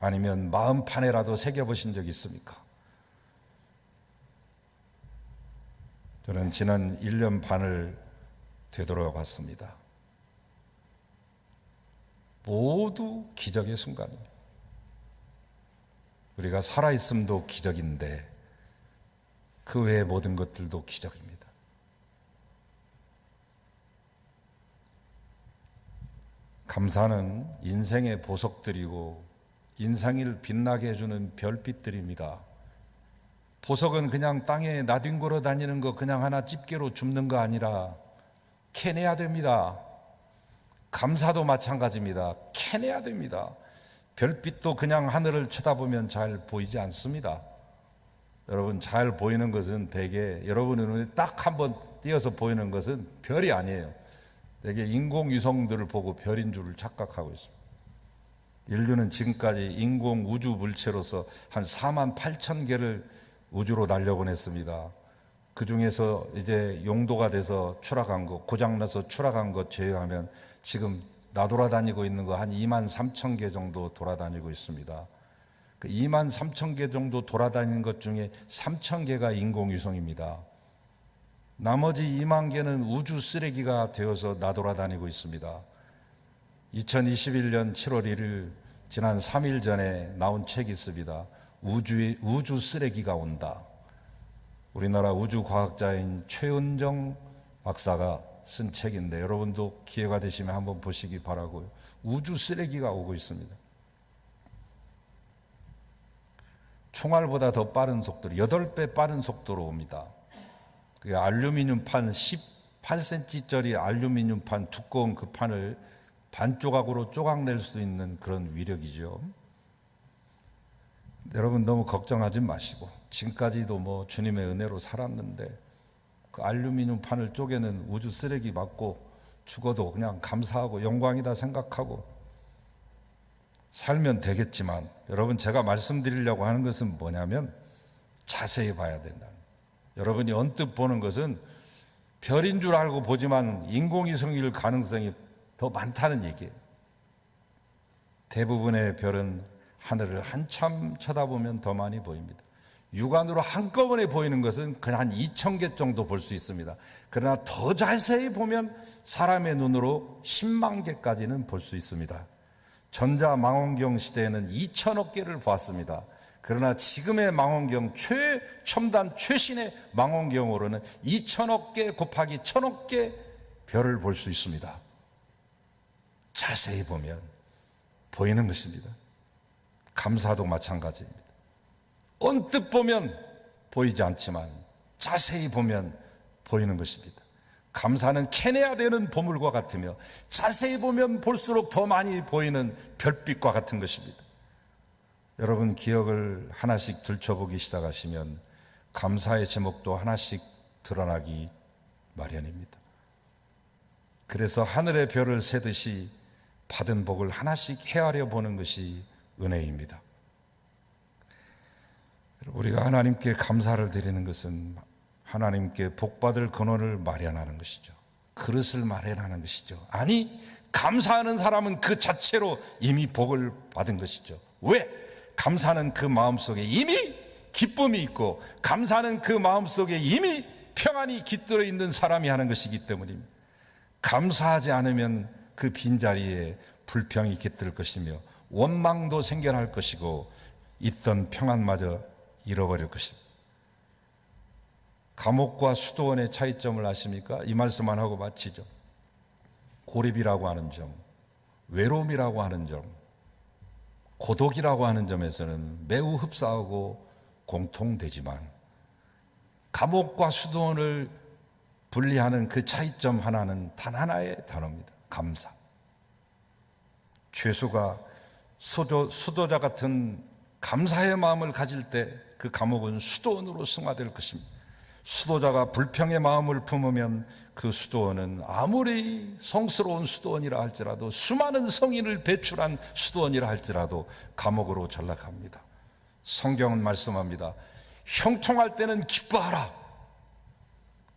아니면 마음판에라도 새겨보신 적 있습니까? 저는 지난 1년 반을 되돌아봤습니다. 모두 기적의 순간입니다. 우리가 살아있음도 기적인데 그 외의 모든 것들도 기적입니다. 감사는 인생의 보석들이고 인상을 빛나게 해주는 별빛들입니다. 보석은 그냥 땅에 나뒹굴어 다니는 거 그냥 하나 집게로 줍는 거 아니라 캐내야 됩니다. 감사도 마찬가지입니다. 캐내야 됩니다. 별빛도 그냥 하늘을 쳐다보면 잘 보이지 않습니다. 여러분, 잘 보이는 것은 대개 여러분의 눈에 딱 한번 띄어서 보이는 것은 별이 아니에요. 대개 인공위성들을 보고 별인 줄을 착각하고 있습니다. 인류는 지금까지 인공 우주 물체로서 한 4만 8천 개를 우주로 날려보냈습니다. 그 중에서 이제 용도가 돼서 추락한 것, 고장나서 추락한 것 제외하면 지금 나돌아다니고 있는 거 한 2만 3천 개 정도 돌아다니고 있습니다. 그 2만 3천 개 정도 돌아다니는 것 중에 3천 개가 인공위성입니다. 나머지 2만 개는 우주 쓰레기가 되어서 나돌아다니고 있습니다. 2021년 7월 1일 지난 3일 전에 나온 책이 있습니다. 우주 쓰레기가 온다. 우리나라 우주과학자인 최은정 박사가 쓴 책인데 여러분도 기회가 되시면 한번 보시기 바라고요. 우주 쓰레기가 오고 있습니다. 총알보다 더 빠른 속도로 8배 빠른 속도로 옵니다. 그게 알루미늄판 18cm짜리 알루미늄판 두꺼운 그 판을 반 조각으로 쪼각낼 수 있는 그런 위력이죠. 여러분 너무 걱정하지 마시고 지금까지도 뭐 주님의 은혜로 살았는데 그 알루미늄 판을 쪼개는 우주 쓰레기 맞고 죽어도 그냥 감사하고 영광이다 생각하고 살면 되겠지만 여러분 제가 말씀드리려고 하는 것은 뭐냐면 자세히 봐야 된다. 여러분이 언뜻 보는 것은 별인 줄 알고 보지만 인공위성일 가능성이 더 많다는 얘기예요. 대부분의 별은 하늘을 한참 쳐다보면 더 많이 보입니다. 육안으로 한꺼번에 보이는 것은 그냥 한 2,000개 정도 볼 수 있습니다. 그러나 더 자세히 보면 사람의 눈으로 10만 개까지는 볼 수 있습니다. 전자망원경 시대에는 2,000억 개를 보았습니다. 그러나 지금의 망원경 최첨단 최신의 망원경으로는 2,000억 개 곱하기 1,000억 개 별을 볼 수 있습니다. 자세히 보면 보이는 것입니다. 감사도 마찬가지입니다. 언뜻 보면 보이지 않지만 자세히 보면 보이는 것입니다. 감사는 캐내야 되는 보물과 같으며 자세히 보면 볼수록 더 많이 보이는 별빛과 같은 것입니다. 여러분 기억을 하나씩 들춰보기 시작하시면 감사의 제목도 하나씩 드러나기 마련입니다. 그래서 하늘의 별을 세듯이 받은 복을 하나씩 헤아려 보는 것이 은혜입니다. 우리가 하나님께 감사를 드리는 것은 하나님께 복받을 근원을 마련하는 것이죠. 그릇을 마련하는 것이죠. 아니, 감사하는 사람은 그 자체로 이미 복을 받은 것이죠. 왜? 감사는 그 마음속에 이미 기쁨이 있고 감사는 그 마음속에 이미 평안이 깃들어 있는 사람이 하는 것이기 때문입니다. 감사하지 않으면 그 빈자리에 불평이 깃들 것이며 원망도 생겨날 것이고 있던 평안마저 잃어버릴 것입니다. 감옥과 수도원의 차이점을 아십니까? 이 말씀만 하고 마치죠. 고립이라고 하는 점, 외로움이라고 하는 점, 고독이라고 하는 점에서는 매우 흡사하고 공통되지만 감옥과 수도원을 분리하는 그 차이점 하나는 단 하나의 단어입니다. 감사. 죄수가 수도자 같은 감사의 마음을 가질 때 그 감옥은 수도원으로 승화될 것입니다. 수도자가 불평의 마음을 품으면 그 수도원은 아무리 성스러운 수도원이라 할지라도 수많은 성인을 배출한 수도원이라 할지라도 감옥으로 전락합니다. 성경은 말씀합니다. 형통할 때는 기뻐하라.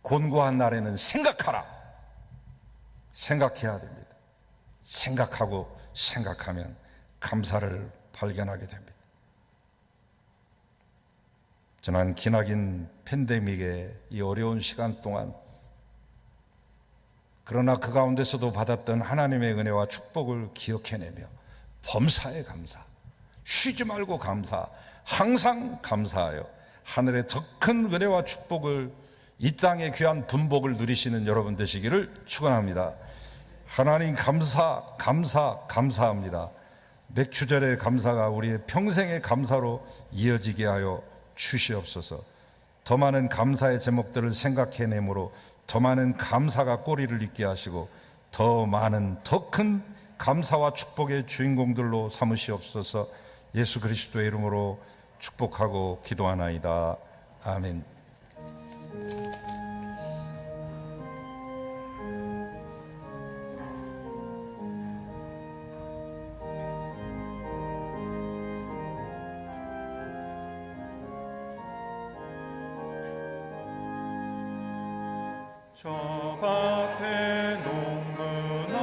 곤고한 날에는 생각하라. 생각해야 됩니다. 생각하고 생각하면 감사를 발견하게 됩니다. 지난 기나긴 팬데믹의 이 어려운 시간 동안 그러나 그 가운데서도 받았던 하나님의 은혜와 축복을 기억해내며 범사에 감사, 쉬지 말고 감사, 항상 감사하여 하늘의 더 큰 은혜와 축복을 이 땅의 귀한 분복을 누리시는 여러분 되시기를 축원합니다. 하나님 감사합니다. 맥주절의 감사가 우리의 평생의 감사로 이어지게 하여 주시옵소서. 더 많은 감사의 제목들을 생각해내므로 더 많은 감사가 꼬리를 잇게 하시고 더 많은 더 큰 감사와 축복의 주인공들로 삼으시옵소서. 예수 그리스도의 이름으로 축복하고 기도하나이다. 아멘. 저 밭에 농부나가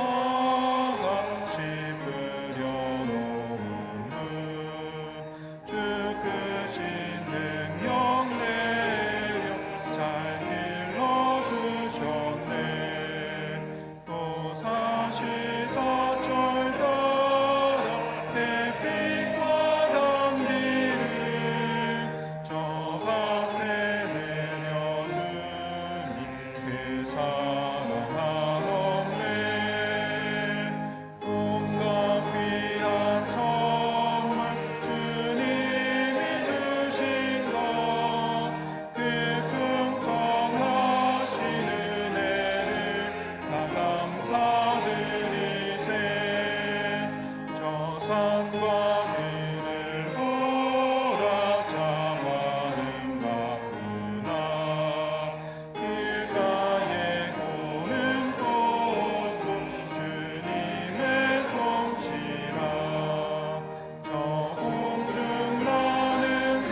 씹으려 놓은 주 크신 능력 내려 잘 길러주셨네. 또 사시사철 따라 햇빛과 담비를 저 밭에 내려주니 그 사랑하던데 온갖 귀한 선물 주님이 주신 것 그 풍성하신 은혜를 다 감사드리세. 저 산과 그늘 보라 참 아름답구나. 길가에 고는 꽃도 주님의 솜씨라. 저 공중 나는 새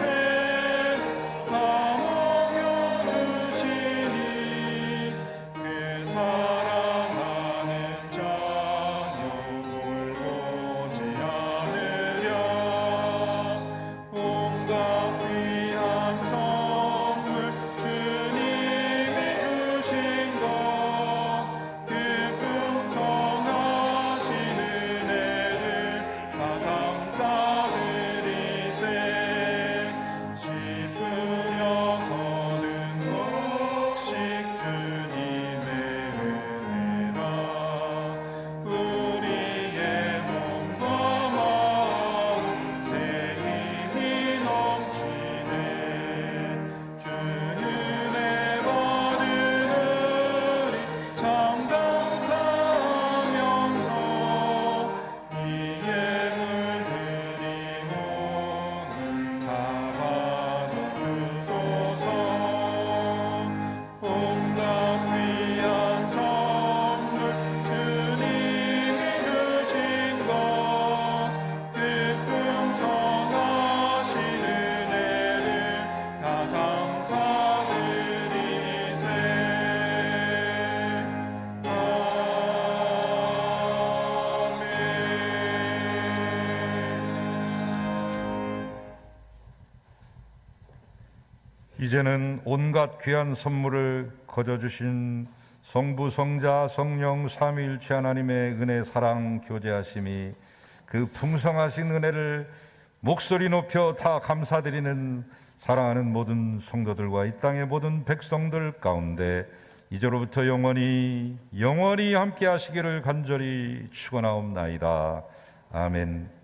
이제는 온갖 귀한 선물을 거저 주신 성부, 성자, 성령 삼위일체 하나님의 은혜, 사랑, 교제하심이 그 풍성하신 은혜를 목소리 높여 다 감사드리는 사랑하는 모든 성도들과 이 땅의 모든 백성들 가운데 이제로부터 영원히 함께 하시기를 간절히 축원하옵나이다. 아멘.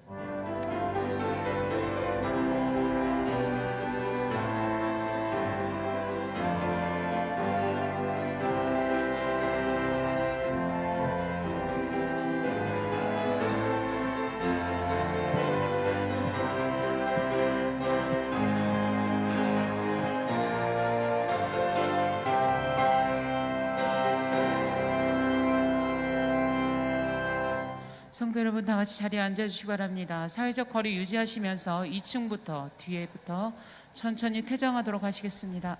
성도 여러분, 다 같이 자리에 앉아주시기 바랍니다. 사회적 거리 유지하시면서 2층부터 뒤에부터 천천히 퇴장하도록 하시겠습니다.